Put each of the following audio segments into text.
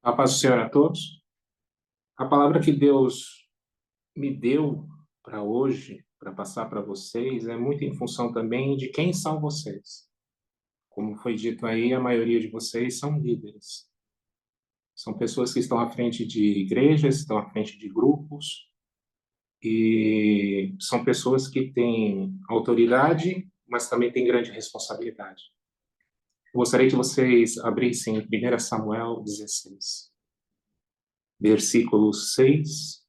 A paz do Senhor a todos. A palavra que Deus me deu para hoje, para passar para vocês, é muito em função também de quem são vocês. Como foi dito aí, a maioria de vocês são líderes. São pessoas que estão à frente de igrejas, estão à frente de grupos, e são pessoas que têm autoridade, mas também têm grande responsabilidade. Eu gostaria que vocês abrissem em 1 Samuel 16, versículos 6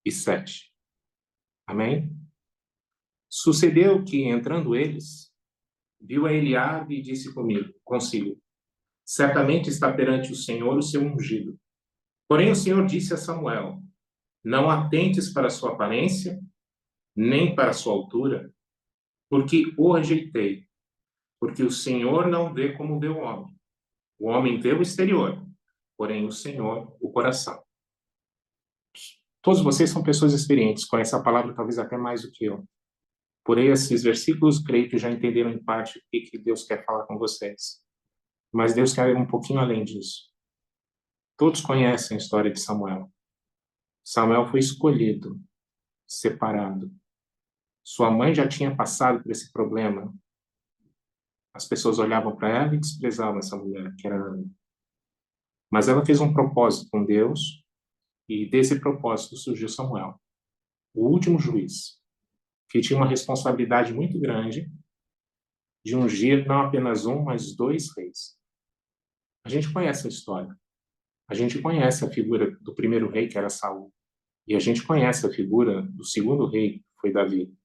e 7. Amém? Sucedeu que, entrando eles, viu a Eliabe e disse consigo, certamente está perante o Senhor o seu ungido. Porém o Senhor disse a Samuel, não atentes para a sua aparência, nem para a sua altura, porque o rejeitei, porque o Senhor não vê como vê o homem. O homem vê o exterior, porém o Senhor o coração. Todos vocês são pessoas experientes, conhecem a palavra talvez até mais do que eu. Por esses versículos, creio que já entenderam em parte o que Deus quer falar com vocês. Mas Deus quer ir um pouquinho além disso. Todos conhecem a história de Samuel. Samuel foi escolhido, separado. Sua mãe já tinha passado por esse problema. As pessoas olhavam para ela e desprezavam essa mulher, que era Ana. Mas ela fez um propósito com Deus, e desse propósito surgiu Samuel, o último juiz, que tinha uma responsabilidade muito grande de ungir não apenas um, mas dois reis. A gente conhece a história. A gente conhece a figura do primeiro rei, que era Saul. E a gente conhece a figura do segundo rei, que foi Davi.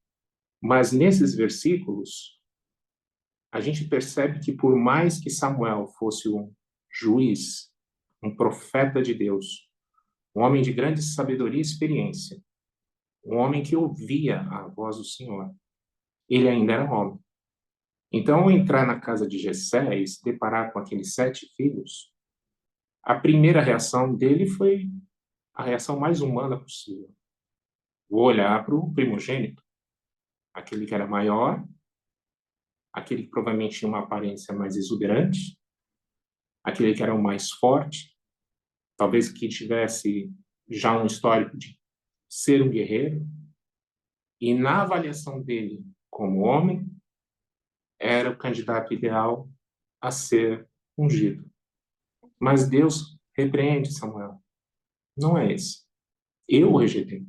Mas nesses versículos, a gente percebe que por mais que Samuel fosse um juiz, um profeta de Deus, um homem de grande sabedoria e experiência, um homem que ouvia a voz do Senhor, ele ainda era homem. Então, ao entrar na casa de Jessé e se deparar com aqueles 7 filhos, a primeira reação dele foi a reação mais humana possível. Vou olhar para o primogênito, aquele que era maior, aquele que provavelmente tinha uma aparência mais exuberante, aquele que era o mais forte, talvez que tivesse já um histórico de ser um guerreiro, e na avaliação dele como homem, era o candidato ideal a ser ungido. Mas Deus repreende Samuel. Não é esse. Eu o rejeitei.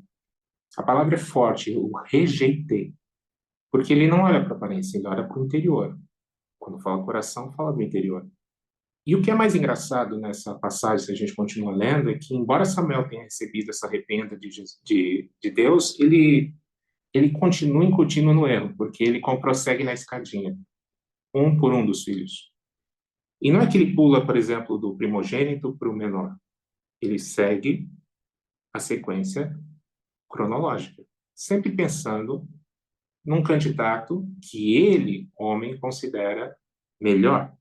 A palavra é forte, eu o rejeitei. Porque ele não olha para a aparência, ele olha para o interior. Quando fala coração, fala do interior. E o que é mais engraçado nessa passagem, se a gente continua lendo, é que, embora Samuel tenha recebido essa arrependa de Deus, ele continua incutindo no erro, porque ele prossegue na escadinha, um por um dos filhos. E não é que ele pula, por exemplo, do primogênito para o menor. Ele segue a sequência cronológica, sempre pensando num candidato que ele, homem, considera melhor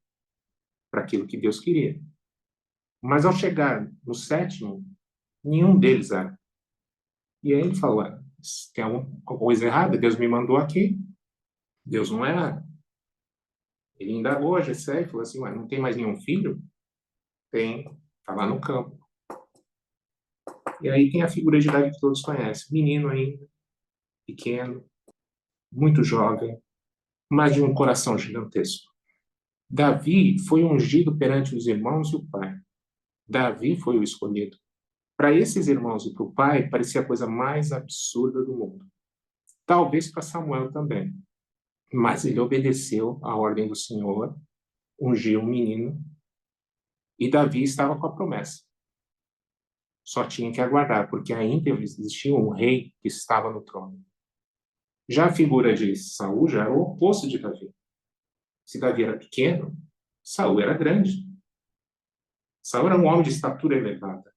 para aquilo que Deus queria. Mas ao chegar no 7º, nenhum deles era. E aí ele falou, tem alguma coisa errada? Deus me mandou aqui. Deus não era. Ele indagou a Jessé e falou assim, não tem mais nenhum filho? Tem, está lá no campo. E aí tem a figura de Davi que todos conhecem. Menino ainda, pequeno, muito jovem, mas de um coração gigantesco. Davi foi ungido perante os irmãos e o pai. Davi foi o escolhido. Para esses irmãos e para o pai, parecia a coisa mais absurda do mundo. Talvez para Samuel também. Mas ele obedeceu à ordem do Senhor, ungiu um menino, e Davi estava com a promessa. Só tinha que aguardar, porque ainda existia um rei que estava no trono. Já a figura de Saul já era o oposto de Davi. Se Davi era pequeno, Saul era grande. Saul era um homem de estatura elevada.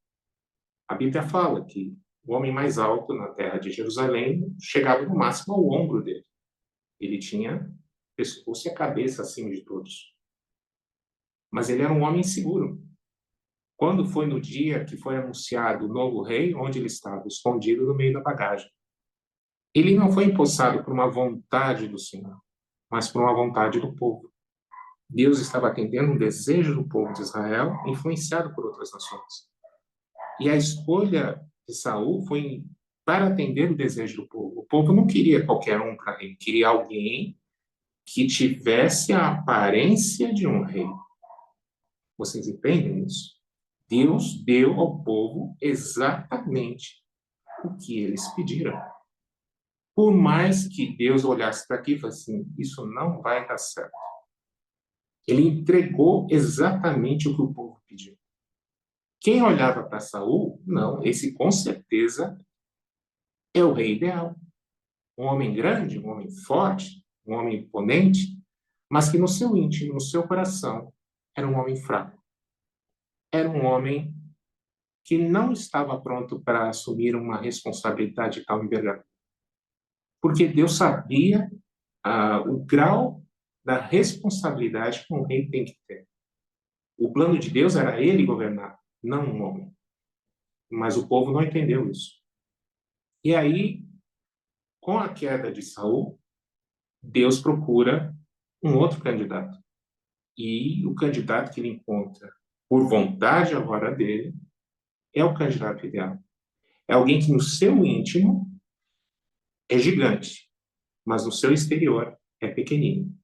A Bíblia fala que o homem mais alto na terra de Jerusalém chegava no máximo ao ombro dele. Ele tinha pescoço e a cabeça acima de todos. Mas ele era um homem inseguro. Quando foi no dia que foi anunciado o novo rei, onde ele estava? Escondido no meio da bagagem. Ele não foi empossado por uma vontade do Senhor, mas por uma vontade do povo. Deus estava atendendo um desejo do povo de Israel, influenciado por outras nações. E a escolha de Saul foi para atender o desejo do povo. O povo não queria qualquer um para rei, queria alguém que tivesse a aparência de um rei. Vocês entendem isso? Deus deu ao povo exatamente o que eles pediram. Por mais que Deus olhasse para aqui e falasse assim, isso não vai dar certo. Ele entregou exatamente o que o povo pediu. Quem olhava para Saul, não, esse com certeza é o rei ideal. Um homem grande, um homem forte, um homem imponente, mas que no seu íntimo, no seu coração, era um homem fraco. Era um homem que não estava pronto para assumir uma responsabilidade de tal envergadura. Porque Deus sabia o grau da responsabilidade que um rei tem que ter. O plano de Deus era ele governar, não um homem. Mas o povo não entendeu isso. E aí, com a queda de Saul, Deus procura um outro candidato. E o candidato que ele encontra, por vontade agora dele, é o candidato ideal. É alguém que no seu íntimo é gigante, mas no seu exterior é pequenino.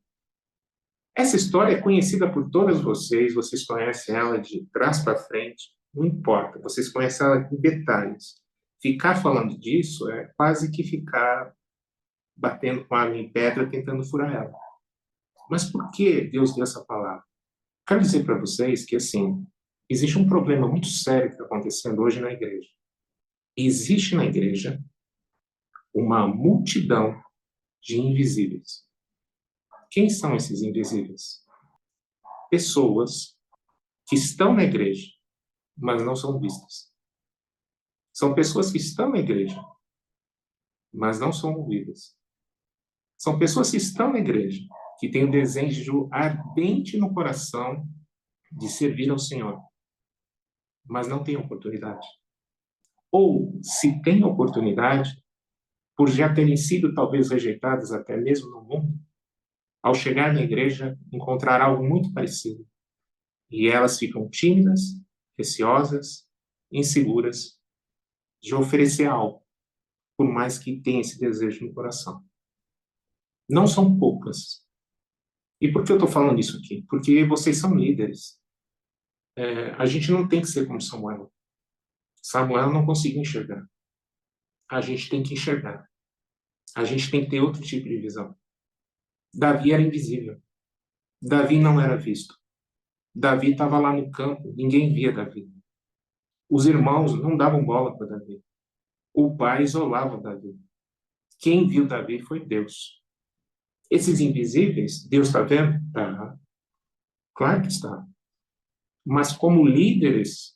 Essa história é conhecida por todas vocês conhecem ela de trás para frente, não importa, vocês conhecem ela em detalhes. Ficar falando disso é quase que ficar batendo com água em pedra tentando furar ela. Mas por que Deus deu essa palavra? Quero dizer para vocês que, assim, existe um problema muito sério que está acontecendo hoje na igreja. Existe na igreja uma multidão de invisíveis. Quem são esses invisíveis? Pessoas que estão na igreja, mas não são vistas. São pessoas que estão na igreja, mas não são ouvidas. São pessoas que estão na igreja, que têm o desejo ardente no coração de servir ao Senhor, mas não têm oportunidade. Ou, se têm oportunidade, por já terem sido talvez rejeitadas até mesmo no mundo, ao chegar na igreja, encontrar algo muito parecido. E elas ficam tímidas, receosas, inseguras de oferecer algo, por mais que tenha esse desejo no coração. Não são poucas. E por que eu estou falando isso aqui? Porque vocês são líderes. A gente não tem que ser como Samuel. Samuel não conseguiu enxergar. A gente tem que enxergar. A gente tem que ter outro tipo de visão. Davi era invisível. Davi não era visto. Davi estava lá no campo, ninguém via Davi. Os irmãos não davam bola para Davi. O pai isolava Davi. Quem viu Davi foi Deus. Esses invisíveis, Deus está vendo? Tá. Claro que está. Mas como líderes,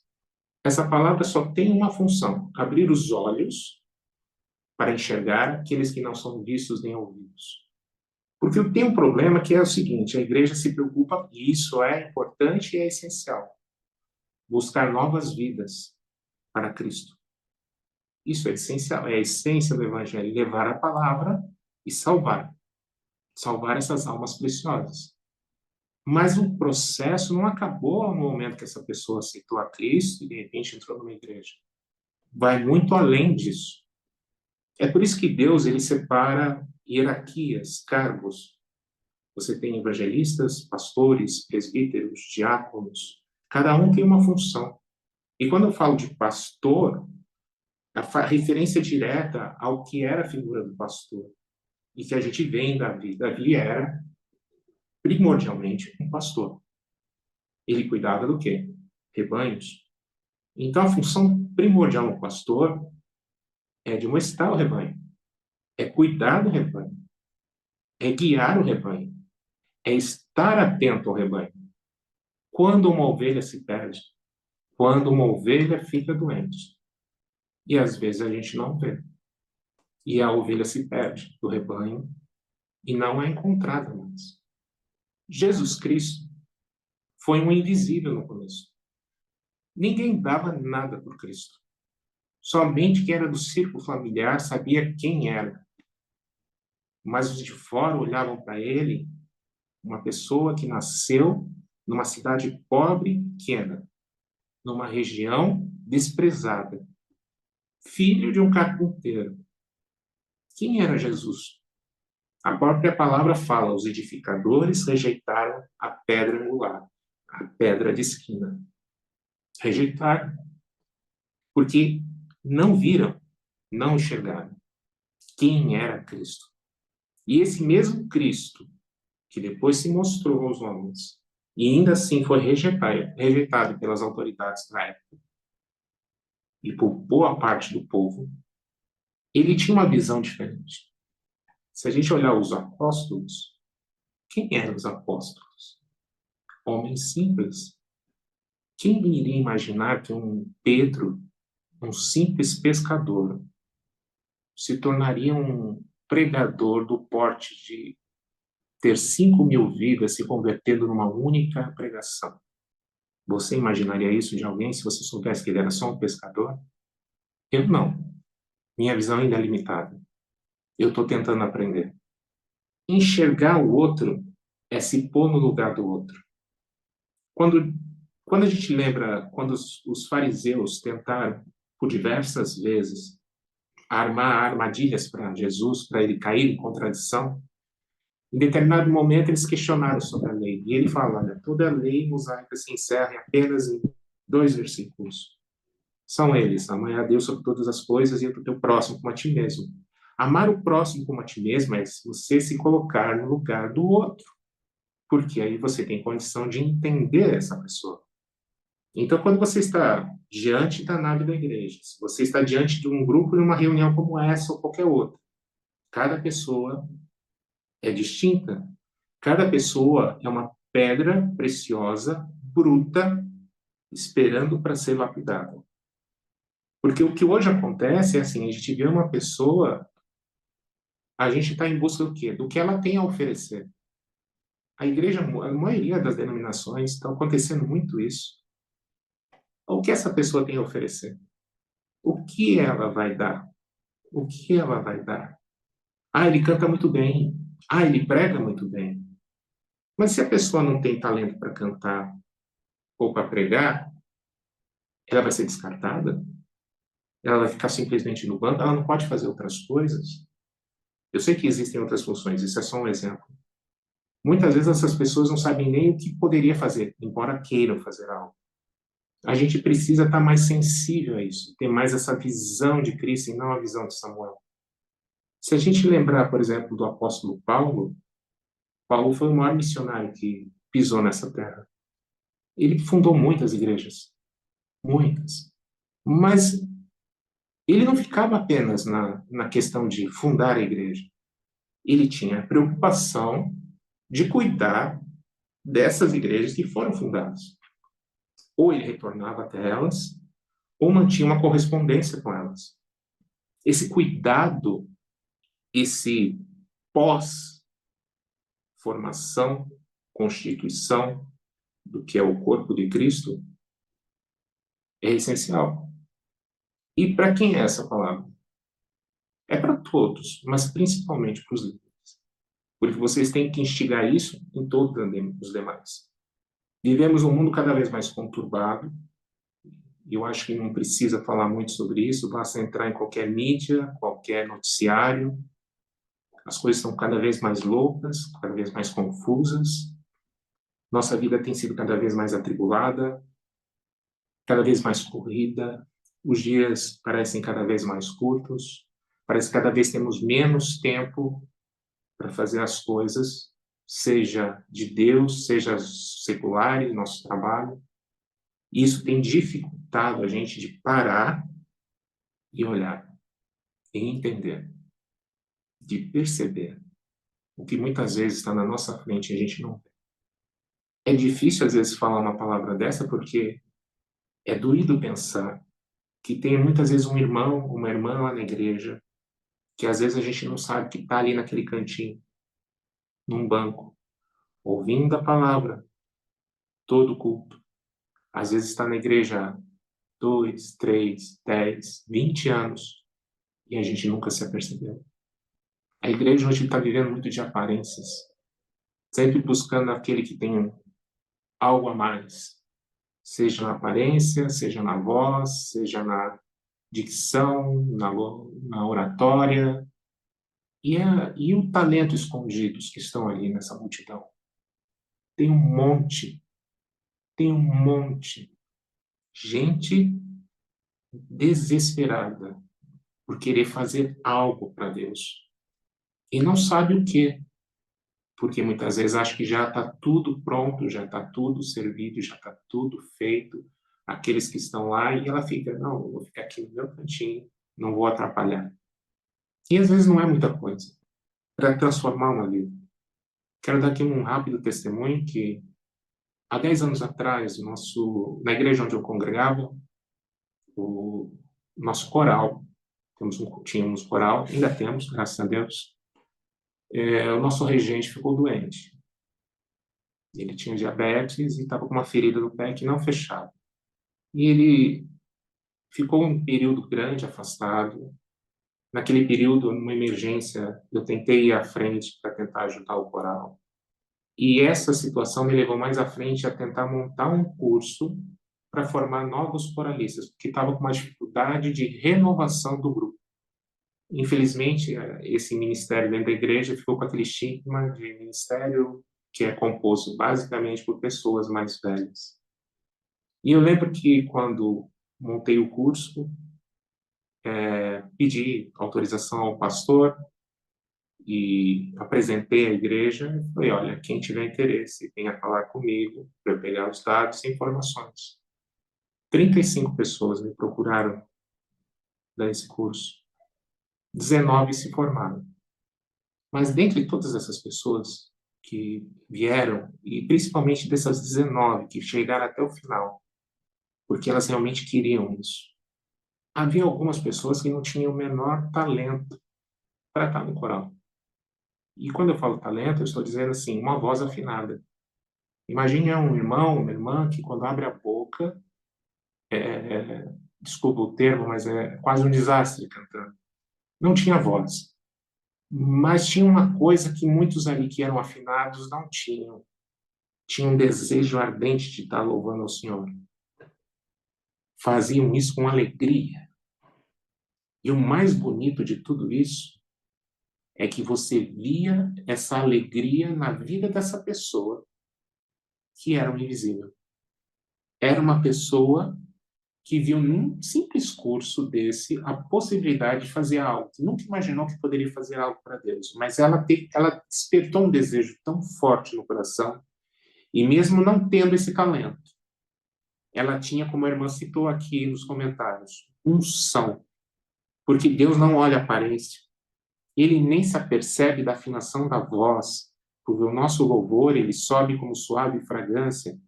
essa palavra só tem uma função: abrir os olhos para enxergar aqueles que não são vistos nem ouvidos. Porque eu tenho um problema que é o seguinte: a igreja se preocupa, e isso é importante e é essencial, buscar novas vidas para Cristo. Isso é essencial, é a essência do Evangelho, levar a palavra e salvar essas almas preciosas. Mas o processo não acabou no momento que essa pessoa aceitou a Cristo e de repente entrou numa igreja. Vai muito além disso. É por isso que Deus ele separa hierarquias, cargos. Você tem evangelistas, pastores, presbíteros, diáconos. Cada um tem uma função. E quando eu falo de pastor, a referência direta ao que era a figura do pastor. E que a gente vê em Davi. Davi era, primordialmente, um pastor. Ele cuidava do quê? Rebanhos. Então, a função primordial do pastor é admoestar o rebanho, é cuidar do rebanho, é guiar o rebanho, é estar atento ao rebanho. Quando uma ovelha se perde, quando uma ovelha fica doente, e às vezes a gente não vê, e a ovelha se perde do rebanho e não é encontrada mais. Jesus Cristo foi um invisível no começo. Ninguém dava nada por Cristo. Somente quem era do círculo familiar sabia quem era. Mas os de fora olhavam para ele uma pessoa que nasceu numa cidade pobre, pequena, numa região desprezada, filho de um carpinteiro. Quem era Jesus? A própria palavra fala: os edificadores rejeitaram a pedra angular, a pedra de esquina. Rejeitaram, porque não viram, não enxergaram quem era Cristo. E esse mesmo Cristo, que depois se mostrou aos homens, e ainda assim foi rejeitado pelas autoridades da época, e por boa parte do povo, ele tinha uma visão diferente. Se a gente olhar os apóstolos, quem eram os apóstolos? Homens simples. Quem iria imaginar que um Pedro, um simples pescador, se tornaria um pregador do porte de ter 5.000 vidas se convertendo numa única pregação? Você imaginaria isso de alguém se você soubesse que ele era só um pescador? Eu não. Minha visão ainda é limitada. Eu estou tentando aprender. Enxergar o outro é se pôr no lugar do outro. Quando a gente lembra, quando os fariseus tentaram, por diversas vezes, armar armadilhas para Jesus, para ele cair em contradição, em determinado momento eles questionaram sobre a lei. E ele fala: olha, toda a lei mosaica se encerra apenas em 2 versículos. São eles: amar a Deus sobre todas as coisas e o teu próximo como a ti mesmo. Amar o próximo como a ti mesmo é você se colocar no lugar do outro, porque aí você tem condição de entender essa pessoa. Então, quando você está diante da nave da igreja, se você está diante de um grupo, numa reunião como essa ou qualquer outra, cada pessoa é distinta. Cada pessoa é uma pedra preciosa, bruta, esperando para ser lapidada. Porque o que hoje acontece é assim: a gente vê uma pessoa, a gente está em busca do quê? Do que ela tem a oferecer. A igreja, a maioria das denominações, está acontecendo muito isso. O que essa pessoa tem a oferecer? O que ela vai dar? O que ela vai dar? Ah, ele canta muito bem. Ah, ele prega muito bem. Mas se a pessoa não tem talento para cantar ou para pregar, ela vai ser descartada? Ela vai ficar simplesmente no banco? Ela não pode fazer outras coisas? Eu sei que existem outras funções, isso é só um exemplo. Muitas vezes essas pessoas não sabem nem o que poderia fazer, embora queiram fazer algo. A gente precisa estar mais sensível a isso, ter mais essa visão de Cristo e não a visão de Samuel. Se a gente lembrar, por exemplo, do apóstolo Paulo, Paulo foi o maior missionário que pisou nessa terra. Ele fundou muitas igrejas, muitas. Mas ele não ficava apenas na questão de fundar a igreja. Ele tinha a preocupação de cuidar dessas igrejas que foram fundadas. Ou ele retornava até elas, ou mantinha uma correspondência com elas. Esse cuidado, esse pós-formação, constituição do que é o corpo de Cristo, é essencial. E para quem é essa palavra? É para todos, mas principalmente para os líderes. Porque vocês têm que instigar isso em todos os demais. Vivemos um mundo cada vez mais conturbado, e eu acho que não precisa falar muito sobre isso, basta entrar em qualquer mídia, qualquer noticiário. As coisas estão cada vez mais loucas, cada vez mais confusas. Nossa vida tem sido cada vez mais atribulada, cada vez mais corrida. Os dias parecem cada vez mais curtos. Parece que cada vez temos menos tempo para fazer as coisas, seja de Deus, seja secular, em nosso trabalho. E isso tem dificultado a gente de parar e olhar, e entender, de perceber o que muitas vezes está na nossa frente e a gente não vê. É difícil, às vezes, falar uma palavra dessa, porque é doído pensar que tem muitas vezes um irmão, uma irmã lá na igreja, que às vezes a gente não sabe que está ali naquele cantinho, num banco, ouvindo a palavra, todo culto. Às vezes está na igreja há 2, 3, 10, 20 anos e a gente nunca se apercebeu. A igreja hoje está vivendo muito de aparências. sempre buscando aquele que tem algo a mais, seja na aparência, seja na voz, seja na dicção, na oratória, e o talento escondidos que estão ali nessa multidão. Tem um monte, tem um monte. Gente desesperada por querer fazer algo para Deus. E não sabe o quê, porque muitas vezes acha que já está tudo pronto, já está tudo servido, já está tudo feito. Aqueles que estão lá, e ela fica, não, eu vou ficar aqui no meu cantinho, não vou atrapalhar. E às vezes não é muita coisa para transformar uma vida. Quero dar aqui um rápido testemunho que há 10 anos atrás, na igreja onde eu congregava, o nosso coral, tínhamos coral, ainda temos, graças a Deus, o nosso regente ficou doente. Ele tinha diabetes e estava com uma ferida no pé que não fechava. E ele ficou um período grande afastado. Naquele período, numa emergência, eu tentei ir à frente para tentar ajudar o coral. E essa situação me levou mais à frente a tentar montar um curso para formar novos coralistas, porque estava com uma dificuldade de renovação do grupo. Infelizmente, esse ministério dentro da igreja ficou com aquele estigma de ministério que é composto basicamente por pessoas mais velhas. E eu lembro que quando montei o curso, pedi autorização ao pastor e apresentei à igreja e falei, olha, quem tiver interesse, venha falar comigo para eu pegar os dados e informações. 35 pessoas me procuraram dar esse curso. 19 se formaram. Mas dentre todas essas pessoas que vieram, e principalmente dessas 19 que chegaram até o final, porque elas realmente queriam isso, havia algumas pessoas que não tinham o menor talento para estar no coral. E quando eu falo talento, eu estou dizendo assim, uma voz afinada. Imagine um irmão, uma irmã que quando abre a boca, desculpa o termo, mas é quase um desastre cantando. Não tinha voz. Mas tinha uma coisa que muitos ali que eram afinados não tinham. Tinha um desejo ardente de estar louvando ao Senhor. Faziam isso com alegria. E o mais bonito de tudo isso é que você via essa alegria na vida dessa pessoa que era um invisível. Era uma pessoa que viu num simples curso desse a possibilidade de fazer algo. Nunca imaginou que poderia fazer algo para Deus, mas ela despertou um desejo tão forte no coração, e mesmo não tendo esse talento, ela tinha, como a irmã citou aqui nos comentários, unção, porque Deus não olha a aparência, ele nem se apercebe da afinação da voz, porque o nosso louvor, ele sobe como suave fragrância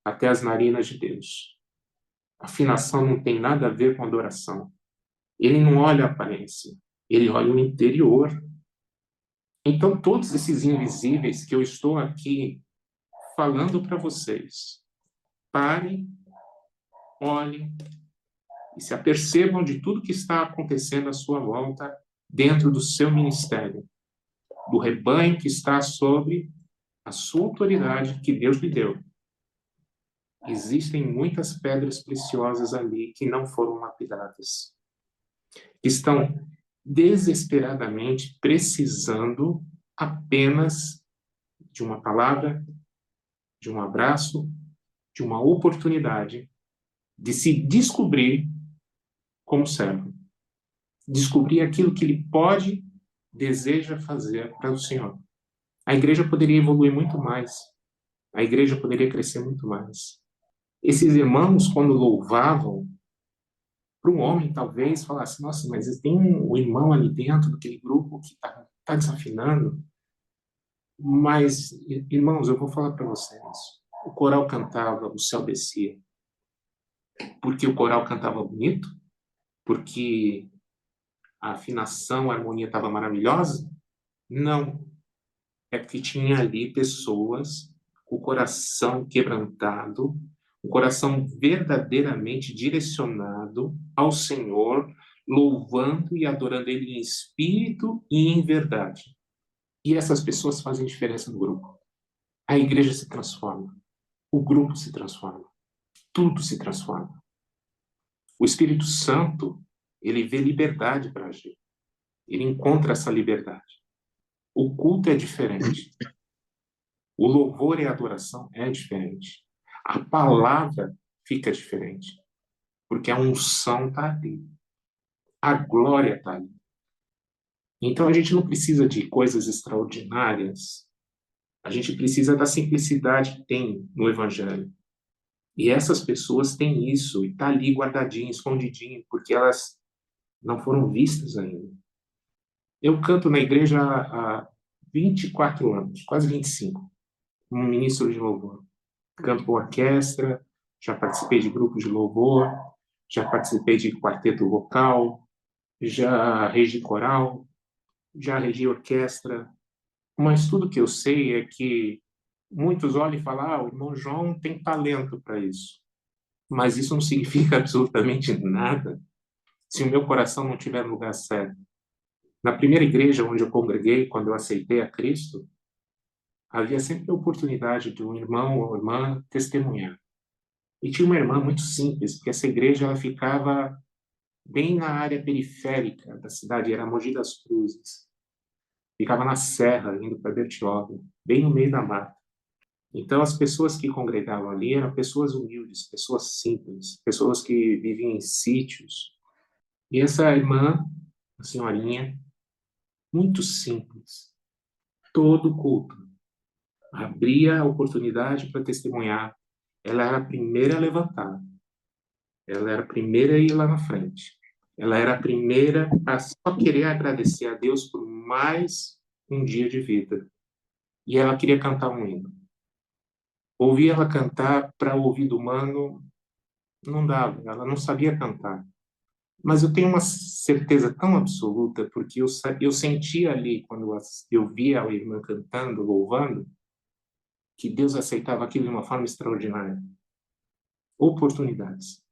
até as narinas de Deus. A afinação não tem nada a ver com adoração. Ele não olha a aparência, ele olha o interior. Então, todos esses invisíveis que eu estou aqui falando para vocês, parem, olhem e se apercebam de tudo que está acontecendo à sua volta dentro do seu ministério, do rebanho que está sobre a sua autoridade que Deus lhe deu. Existem muitas pedras preciosas ali que não foram lapidadas. Estão desesperadamente precisando apenas de uma palavra, de um abraço, de uma oportunidade de se descobrir como servo. Descobrir aquilo que ele pode, deseja fazer para o Senhor. A igreja poderia evoluir muito mais. A igreja poderia crescer muito mais. Esses irmãos, quando louvavam, para um homem, talvez, falasse, nossa, mas tem um irmão ali dentro daquele grupo que está desafinando. Mas, irmãos, eu vou falar para vocês. O coral cantava, o céu descia. Porque o coral cantava bonito? Porque a afinação, a harmonia estava maravilhosa? Não. É porque tinha ali pessoas com o coração quebrantado, o coração verdadeiramente direcionado ao Senhor, louvando e adorando Ele em espírito e em verdade. E essas pessoas fazem diferença no grupo. a igreja se transforma, o grupo se transforma, tudo se transforma. O Espírito Santo, ele vê liberdade para agir. Ele encontra essa liberdade. O culto é diferente. O louvor e a adoração é diferente. A palavra fica diferente. Porque a unção está ali. A glória está ali. Então a gente não precisa de coisas extraordinárias. A gente precisa da simplicidade que tem no Evangelho. E essas pessoas têm isso, e está ali guardadinho, escondidinho, porque elas não foram vistas ainda. Eu canto na igreja há 24 anos, quase 25, como ministro de louvor. Canto com orquestra, já participei de grupos de louvor, já participei de quarteto vocal, já regi coral, já regi orquestra. Mas tudo que eu sei é que muitos olham e falam: o irmão João tem talento para isso. Mas isso não significa absolutamente nada se o meu coração não estiver no lugar certo. Na primeira igreja onde eu congreguei, quando eu aceitei a Cristo, havia sempre a oportunidade de um irmão ou irmã testemunhar. E tinha uma irmã muito simples, porque essa igreja ela ficava bem na área periférica da cidade, era Mogi das Cruzes. Ficava na serra, indo para Bertioga, bem no meio da mata. Então, as pessoas que congregavam ali eram pessoas humildes, pessoas simples, pessoas que viviam em sítios. E essa irmã, a senhorinha, muito simples, todo culto, abria a oportunidade para testemunhar. Ela era a primeira a levantar. Ela era a primeira a ir lá na frente. Ela era a primeira a só querer agradecer a Deus por mais um dia de vida. E ela queria cantar um hino. Ouvir ela cantar para o ouvido humano não dava, ela não sabia cantar. Mas eu tenho uma certeza tão absoluta, porque eu sentia ali, quando eu via a irmã cantando, louvando, que Deus aceitava aquilo de uma forma extraordinária. Oportunidades,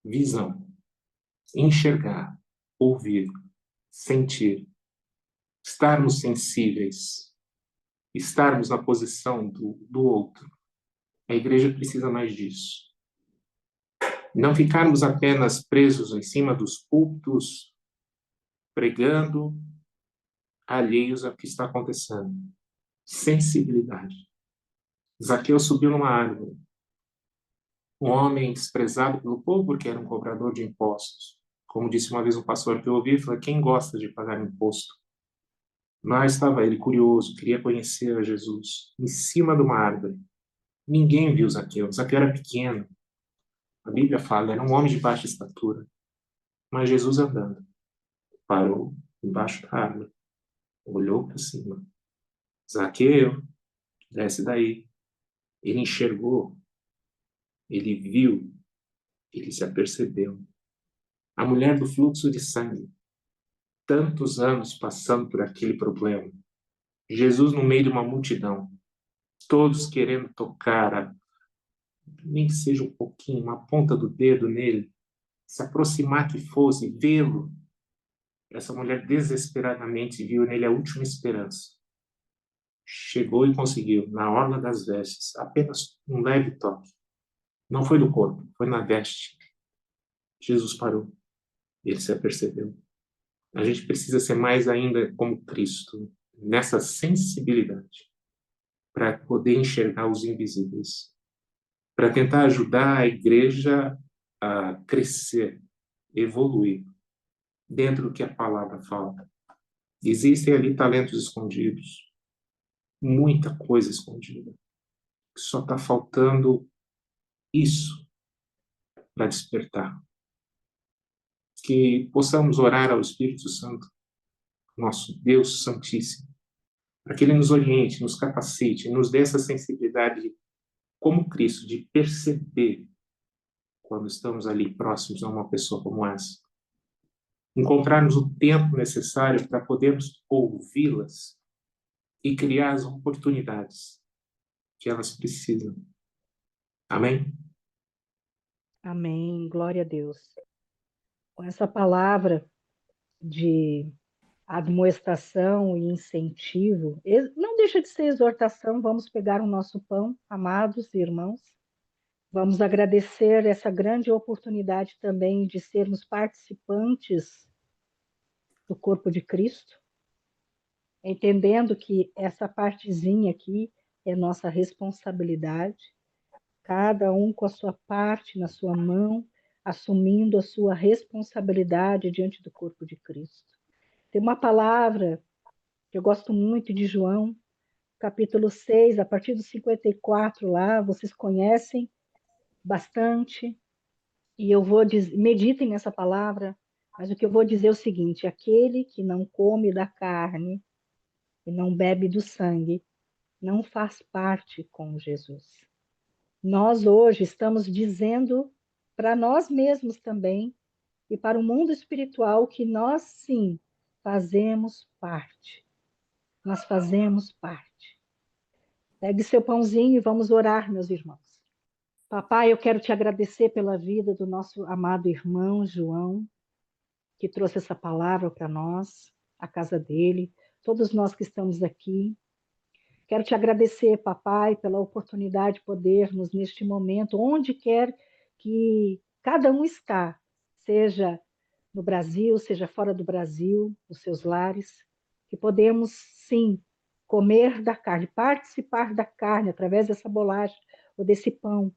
visão, enxergar, ouvir, sentir, estarmos sensíveis, estarmos na posição do outro. A igreja precisa mais disso. Não ficarmos apenas presos em cima dos púlpitos, pregando, alheios ao que está acontecendo. Sensibilidade. Zaqueu subiu numa árvore. Um homem desprezado pelo povo porque era um cobrador de impostos. Como disse uma vez um pastor que eu ouvi, falou: quem gosta de pagar imposto? Mas estava ele curioso, queria conhecer a Jesus. Em cima de uma árvore. Ninguém viu Zaqueu. Zaqueu era pequeno. A Bíblia fala, era um homem de baixa estatura. Mas Jesus andando, parou embaixo da árvore, olhou para cima. Zaqueu, desce daí. Ele enxergou, ele viu, ele se apercebeu. A mulher do fluxo de sangue, tantos anos passando por aquele problema. Jesus no meio de uma multidão, todos querendo tocar, nem que seja um pouquinho, uma ponta do dedo nele, se aproximar que fosse, vê-lo. Essa mulher desesperadamente viu nele a última esperança. Chegou e conseguiu, na orla das vestes, apenas um leve toque. Não foi do corpo, foi na veste. Jesus parou. Ele se apercebeu. A gente precisa ser mais ainda como Cristo, nessa sensibilidade, para poder enxergar os invisíveis, para tentar ajudar a igreja a crescer, evoluir, dentro do que a palavra fala. Existem ali talentos escondidos, muita coisa escondida. Só está faltando isso para despertar. Que possamos orar ao Espírito Santo, nosso Deus Santíssimo, para que Ele nos oriente, nos capacite, nos dê essa sensibilidade como Cristo, de perceber quando estamos ali próximos a uma pessoa como essa. Encontrarmos o tempo necessário para podermos ouvi-las e criar as oportunidades que elas precisam. Amém? Amém. Glória a Deus. Com essa palavra de admoestação e incentivo. Não deixa de ser exortação. Vamos pegar o nosso pão, amados irmãos. Vamos agradecer essa grande oportunidade também de sermos participantes do corpo de Cristo, entendendo que essa partezinha aqui é nossa responsabilidade, cada um com a sua parte na sua mão, assumindo a sua responsabilidade diante do corpo de Cristo. Tem uma palavra que eu gosto muito de João, capítulo 6, a partir do 54 lá, vocês conhecem bastante, e eu vou dizer, meditem nessa palavra, mas o que eu vou dizer é o seguinte: aquele que não come da carne e não bebe do sangue, não faz parte com Jesus. Nós hoje estamos dizendo para nós mesmos também e para o mundo espiritual que nós sim fazemos parte. Nós fazemos parte. Pegue seu pãozinho e vamos orar, meus irmãos. Papai, eu quero te agradecer pela vida do nosso amado irmão João, que trouxe essa palavra para nós, a casa dele, todos nós que estamos aqui. Quero te agradecer, papai, pela oportunidade de podermos, neste momento, onde quer que cada um está, seja no Brasil, seja fora do Brasil, nos seus lares, que podemos, sim, comer da carne, participar da carne através dessa bolacha ou desse pão.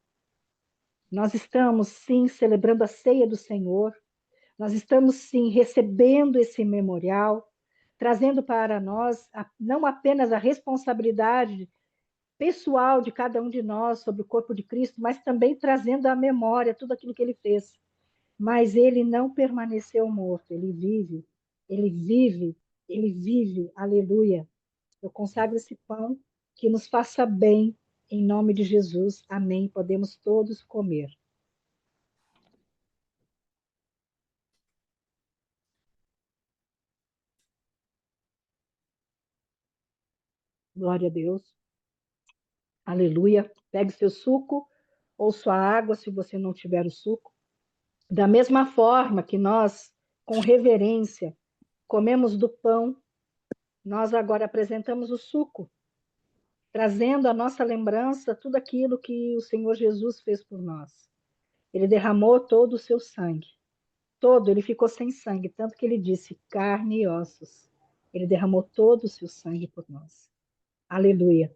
Nós estamos, sim, celebrando a ceia do Senhor, nós estamos, sim, recebendo esse memorial, trazendo para nós não apenas a responsabilidade pessoal de cada um de nós sobre o corpo de Cristo, mas também trazendo à memória tudo aquilo que ele fez. Mas ele não permaneceu morto, ele vive, ele vive, ele vive, aleluia. Eu consagro esse pão que nos faça bem, em nome de Jesus, amém. Podemos todos comer. Glória a Deus, aleluia. Pegue seu suco ou sua água, se você não tiver o suco. Da mesma forma que nós, com reverência, comemos do pão, nós agora apresentamos o suco, trazendo à nossa lembrança tudo aquilo que o Senhor Jesus fez por nós. Ele derramou todo o seu sangue, todo, ele ficou sem sangue, tanto que ele disse carne e ossos. Ele derramou todo o seu sangue por nós. Aleluia.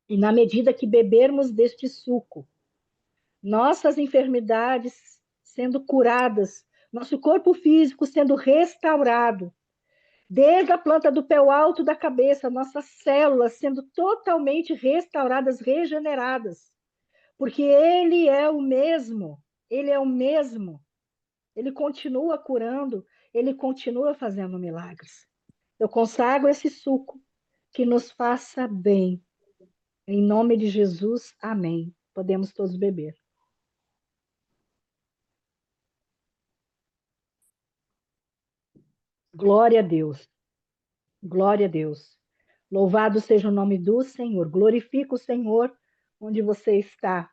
E na medida que bebermos deste suco, nossas enfermidades sendo curadas, nosso corpo físico sendo restaurado, desde a planta do pé ao alto da cabeça, nossas células sendo totalmente restauradas, regeneradas, porque Ele é o mesmo, Ele é o mesmo, Ele continua curando, Ele continua fazendo milagres. Eu consagro esse suco que nos faça bem. Em nome de Jesus, amém. Podemos todos beber. Glória a Deus. Glória a Deus. Louvado seja o nome do Senhor. Glorifica o Senhor onde você está.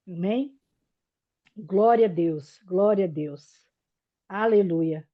Amém? Glória a Deus. Glória a Deus. Aleluia.